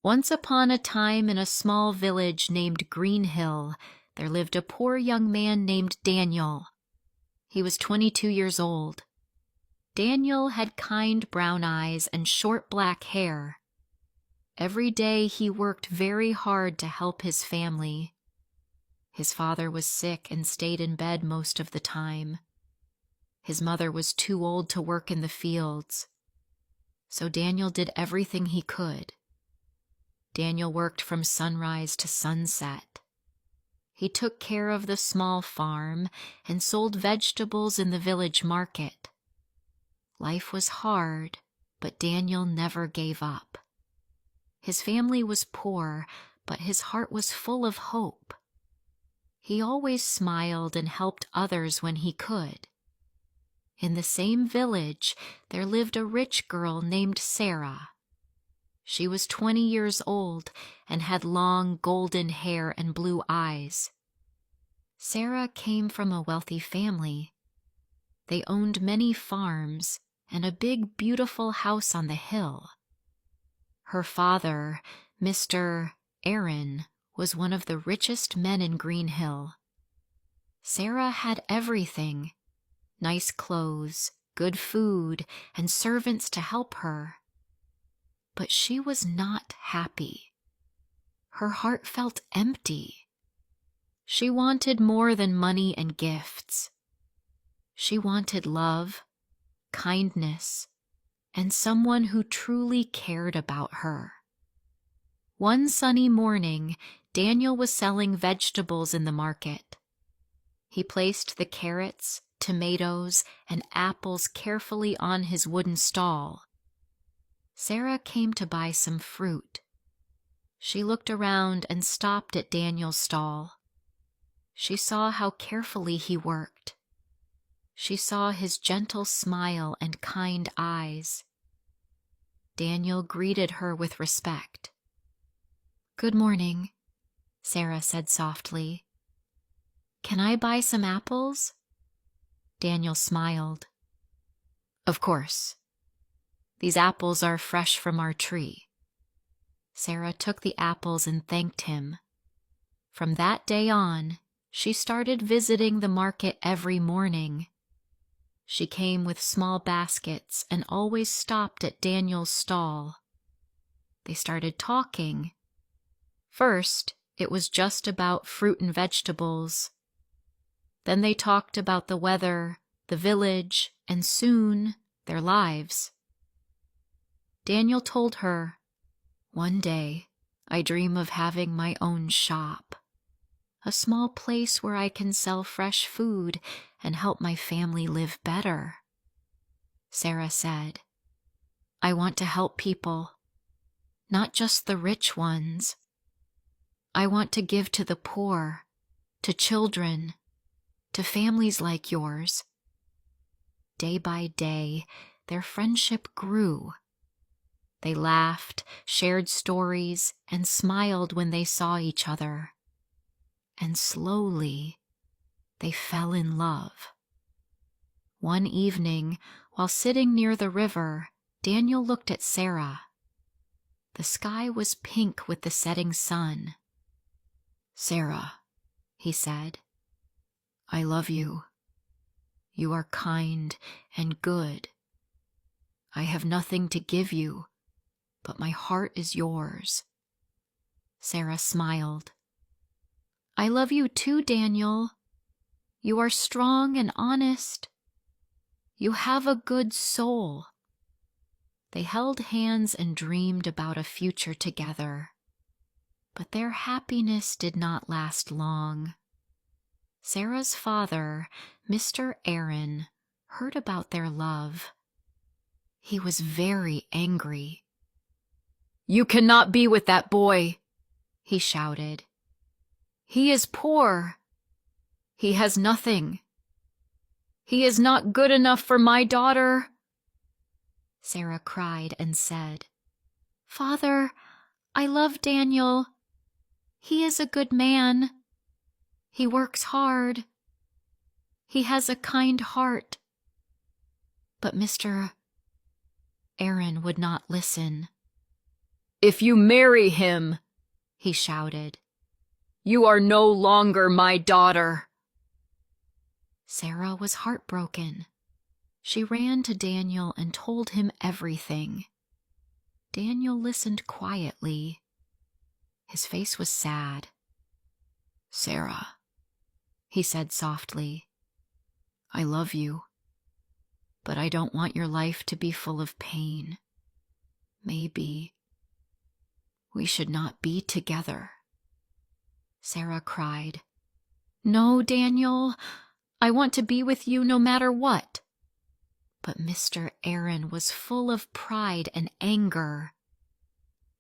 Once upon a time, in a small village named Green Hill, there lived a poor young man named Daniel. He was 22 years old. Daniel had kind brown eyes and short black hair. Every day he worked very hard to help his family. His father was sick and stayed in bed most of the time. His mother was too old to work in the fields. So Daniel did everything he could. Daniel worked from sunrise to sunset. He took care of the small farm and sold vegetables in the village market. Life was hard, but Daniel never gave up. His family was poor, but his heart was full of hope. He always smiled and helped others when he could. In the same village, there lived a rich girl named Sarah. She was 20 years old and had long golden hair and blue eyes. Sarah came from a wealthy family. They owned many farms and a big, beautiful house on the hill. Her father, Mr. Aaron, was one of the richest men in Green Hill. Sarah had everything: nice clothes, good food, and servants to help her. But she was not happy. Her heart felt empty. She wanted more than money and gifts. She wanted love, kindness, and someone who truly cared about her. One sunny morning, Daniel was selling vegetables in the market. He placed the carrots, tomatoes, and apples carefully on his wooden stall. Sarah came to buy some fruit. She looked around and stopped at Daniel's stall. She saw how carefully he worked. She saw his gentle smile and kind eyes. Daniel greeted her with respect. "Good morning," Sarah said softly. "Can I buy some apples?" Daniel smiled. "Of course. These apples are fresh from our tree." Sarah took the apples and thanked him. From that day on, she started visiting the market every morning. She came with small baskets and always stopped at Daniel's stall. They started talking. First, it was just about fruit and vegetables. Then they talked about the weather, the village, and soon, their lives. Daniel told her, "One day, I dream of having my own shop, a small place where I can sell fresh food and help my family live better." Sarah said, "I want to help people, not just the rich ones. I want to give to the poor, to children, to families like yours." Day by day, their friendship grew. They laughed, shared stories, and smiled when they saw each other. And slowly, they fell in love. One evening, while sitting near the river, Daniel looked at Sarah. The sky was pink with the setting sun. "Sarah," he said, "I love you. You are kind and good. I have nothing to give you, but my heart is yours." Sarah smiled. "I love you too, Daniel. You are strong and honest. You have a good soul." They held hands and dreamed about a future together. But their happiness did not last long. Sarah's father, Mr. Aaron, heard about their love. He was very angry. "You cannot be with that boy," he shouted. "He is poor. He has nothing. He is not good enough for my daughter." Sarah cried and said, "Father, I love Daniel. He is a good man. He works hard. He has a kind heart." But Mr. Aaron would not listen. "If you marry him," he shouted, "you are no longer my daughter." Sarah was heartbroken. She ran to Daniel and told him everything. Daniel listened quietly. His face was sad. "Sarah," he said softly, "I love you, but I don't want your life to be full of pain. Maybe we should not be together." Sarah cried, "No, Daniel, I want to be with you no matter what." But Mr. Aaron was full of pride and anger.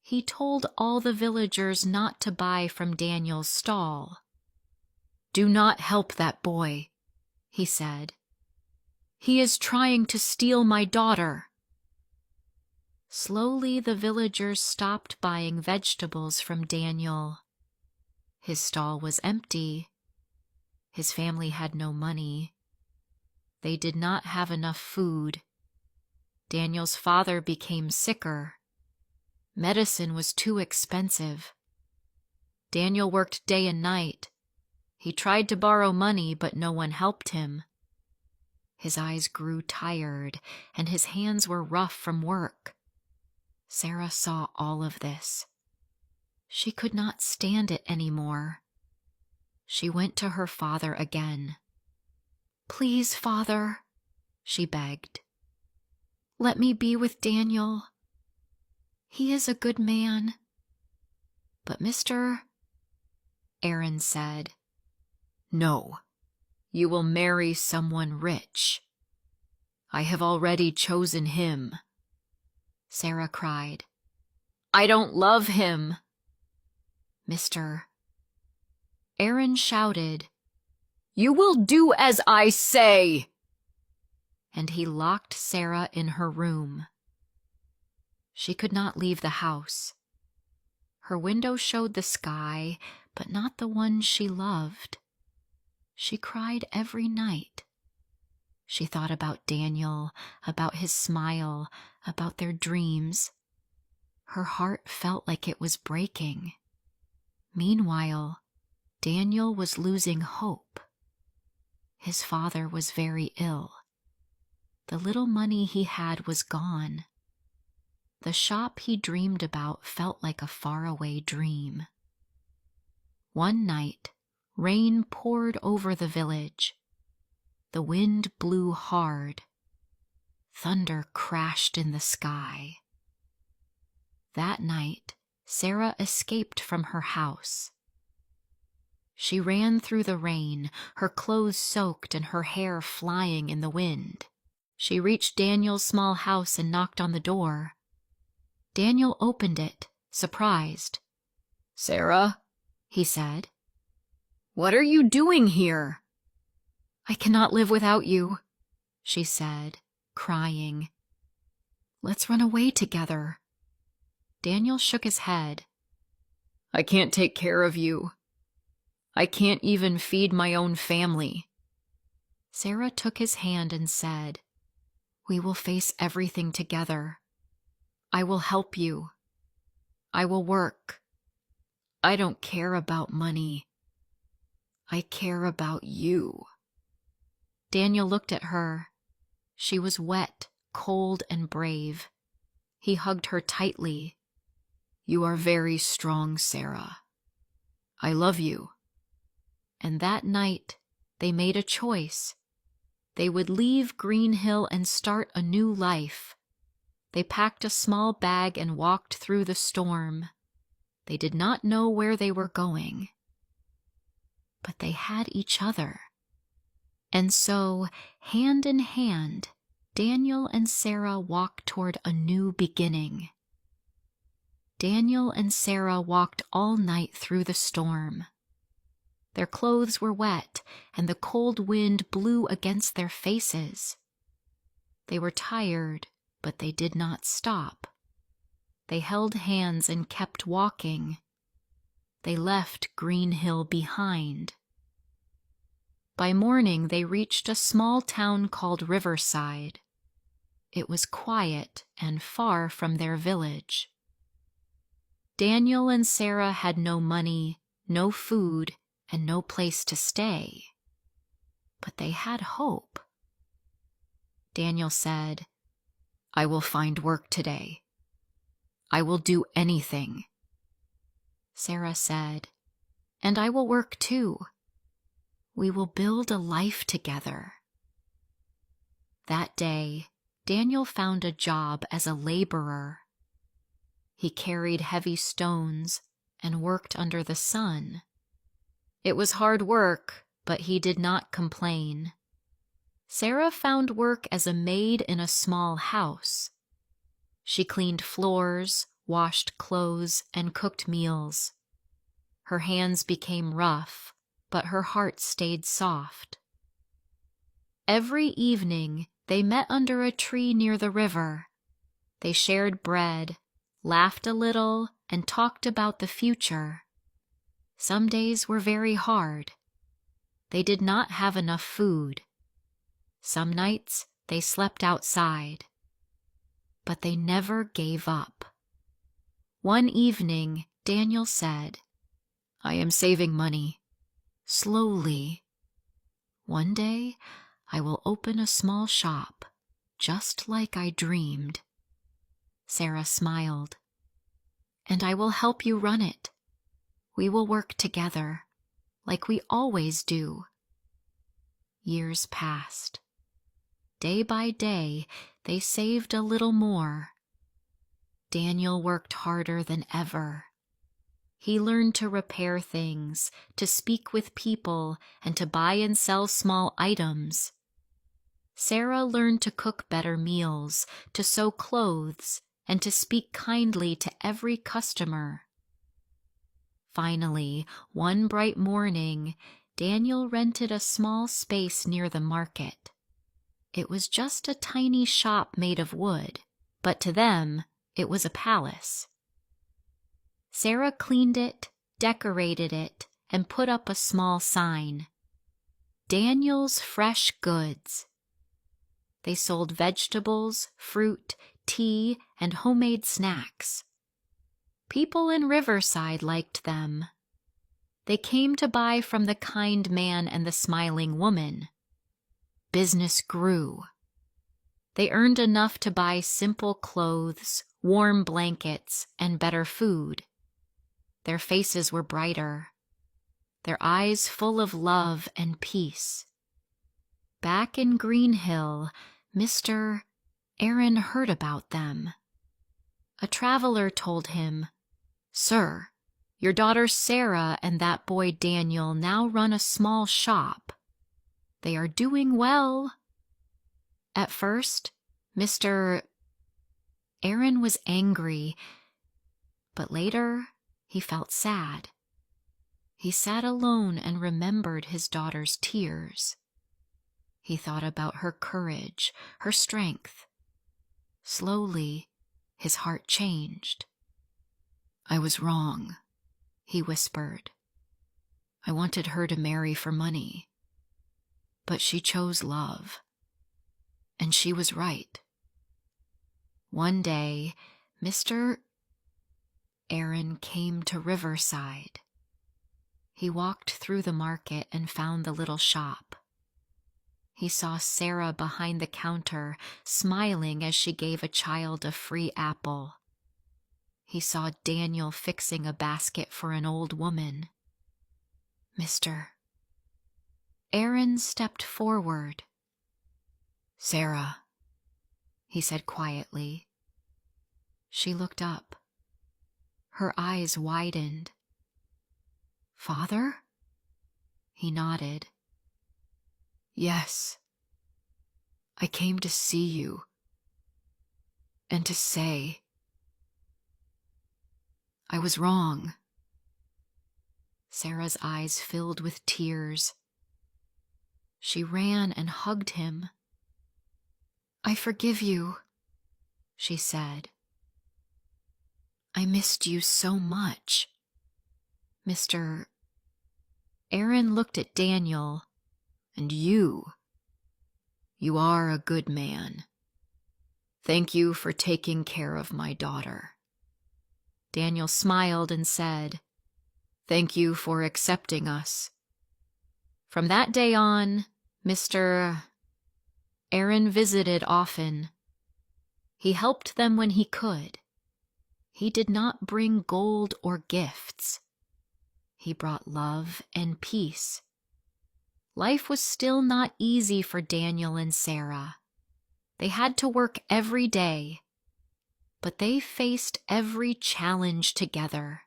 He told all the villagers not to buy from Daniel's stall. "Do not help that boy," he said. "He is trying to steal my daughter." Slowly the villagers stopped buying vegetables from Daniel. His stall was empty. His family had no money. They did not have enough food. Daniel's father became sicker. Medicine was too expensive. Daniel worked day and night. He tried to borrow money, but no one helped him. His eyes grew tired, and his hands were rough from work. Sarah saw all of this. She could not stand it anymore. She went to her father again. "Please, Father," she begged. "Let me be with Daniel. He is a good man." But Mr. Aaron said, "No, you will marry someone rich. I have already chosen him." Sarah cried, "I don't love him." Mr. Aaron shouted, "You will do as I say!" And he locked Sarah in her room. She could not leave the house. Her window showed the sky, but not the one she loved. She cried every night. She thought about Daniel, about his smile, about their dreams. Her heart felt like it was breaking. Meanwhile, Daniel was losing hope. His father was very ill. The little money he had was gone. The shop he dreamed about felt like a faraway dream. One night, rain poured over the village. The wind blew hard. Thunder crashed in the sky. That night, Sarah escaped from her house. She ran through the rain, her clothes soaked and her hair flying in the wind. She reached Daniel's small house and knocked on the door. Daniel opened it, surprised. "Sarah," he said, "what are you doing here?" "I cannot live without you," she said, crying. "Let's run away together." Daniel shook his head. "I can't take care of you. I can't even feed my own family." Sarah took his hand and said, "We will face everything together. I will help you. I will work. I don't care about money. I care about you." Daniel looked at her. She was wet, cold, and brave. He hugged her tightly. "You are very strong, Sarah. I love you." And that night, they made a choice. They would leave Green Hill and start a new life. They packed a small bag and walked through the storm. They did not know where they were going. But they had each other. And so, hand in hand, Daniel and Sarah walked toward a new beginning. Daniel and Sarah walked all night through the storm. Their clothes were wet, and the cold wind blew against their faces. They were tired, but they did not stop. They held hands and kept walking. They left Green Hill behind. By morning, they reached a small town called Riverside. It was quiet and far from their village. Daniel and Sarah had no money, no food, and no place to stay. But they had hope. Daniel said, "I will find work today. I will do anything." Sarah said, "And I will work too. We will build a life together." That day, Daniel found a job as a laborer. He carried heavy stones and worked under the sun. It was hard work, but he did not complain. Sarah found work as a maid in a small house. She cleaned floors, washed clothes, and cooked meals. Her hands became rough, but her heart stayed soft. Every evening, they met under a tree near the river. They shared bread, laughed a little, and talked about the future. Some days were very hard. They did not have enough food. Some nights they slept outside. But they never gave up. One evening, Daniel said, "I am saving money. Slowly. One day, I will open a small shop, just like I dreamed." Sarah smiled. "And I will help you run it. We will work together, like we always do." Years passed. Day by day, they saved a little more. Daniel worked harder than ever. He learned to repair things, to speak with people, and to buy and sell small items. Sarah learned to cook better meals, to sew clothes, and to speak kindly to every customer. Finally, one bright morning, Daniel rented a small space near the market. It was just a tiny shop made of wood, but to them, it was a palace. Sarah cleaned it, decorated it, and put up a small sign, "Daniel's Fresh Goods." They sold vegetables, fruit, tea, and homemade snacks. People in Riverside liked them. They came to buy from the kind man and the smiling woman. Business grew. They earned enough to buy simple clothes, warm blankets, and better food. Their faces were brighter, their eyes full of love and peace. Back in Green Hill, Mr. Aaron heard about them. A traveler told him, "Sir, your daughter Sarah and that boy Daniel now run a small shop. They are doing well." At first, Mr. Aaron was angry, but later he felt sad. He sat alone and remembered his daughter's tears. He thought about her courage, her strength. Slowly, his heart changed. "I was wrong," he whispered. "I wanted her to marry for money. But she chose love. And she was right." One day, Mr. Aaron came to Riverside. He walked through the market and found the little shop. He saw Sarah behind the counter, smiling as she gave a child a free apple. He saw Daniel fixing a basket for an old woman. Mr. Aaron stepped forward. "Sarah," he said quietly. She looked up. Her eyes widened. "Father?" He nodded. "Yes. I came to see you and to say I was wrong." Sarah's eyes filled with tears. She ran and hugged him. "I forgive you," she said. "I missed you so much." Mr. Aaron looked at Daniel. "And you are a good man. Thank you for taking care of my daughter." Daniel smiled and said, "Thank you for accepting us." From that day on, Mr. Aaron visited often. He helped them when he could. He did not bring gold or gifts. He brought love and peace. Life was still not easy for Daniel and Sarah. They had to work every day, but they faced every challenge together.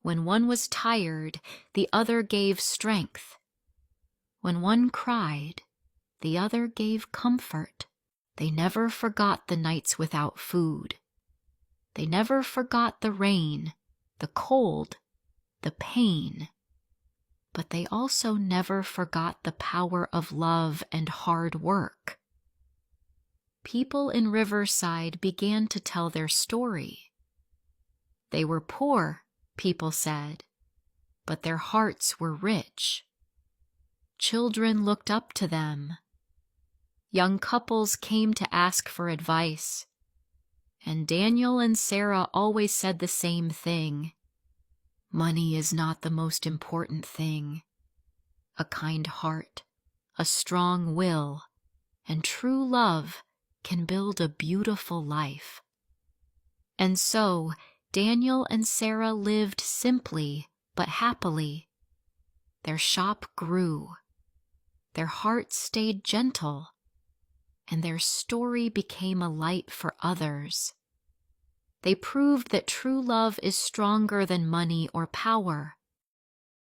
When one was tired, the other gave strength. When one cried, the other gave comfort. They never forgot the nights without food. They never forgot the rain, the cold, the pain. But they also never forgot the power of love and hard work. People in Riverside began to tell their story. They were poor, people said, but their hearts were rich. Children looked up to them. Young couples came to ask for advice. And Daniel and Sarah always said the same thing. Money is not the most important thing. A kind heart, a strong will, and true love can build a beautiful life. And so, Daniel and Sarah lived simply but happily. Their shop grew. Their hearts stayed gentle, and their story became a light for others. They proved that true love is stronger than money or power.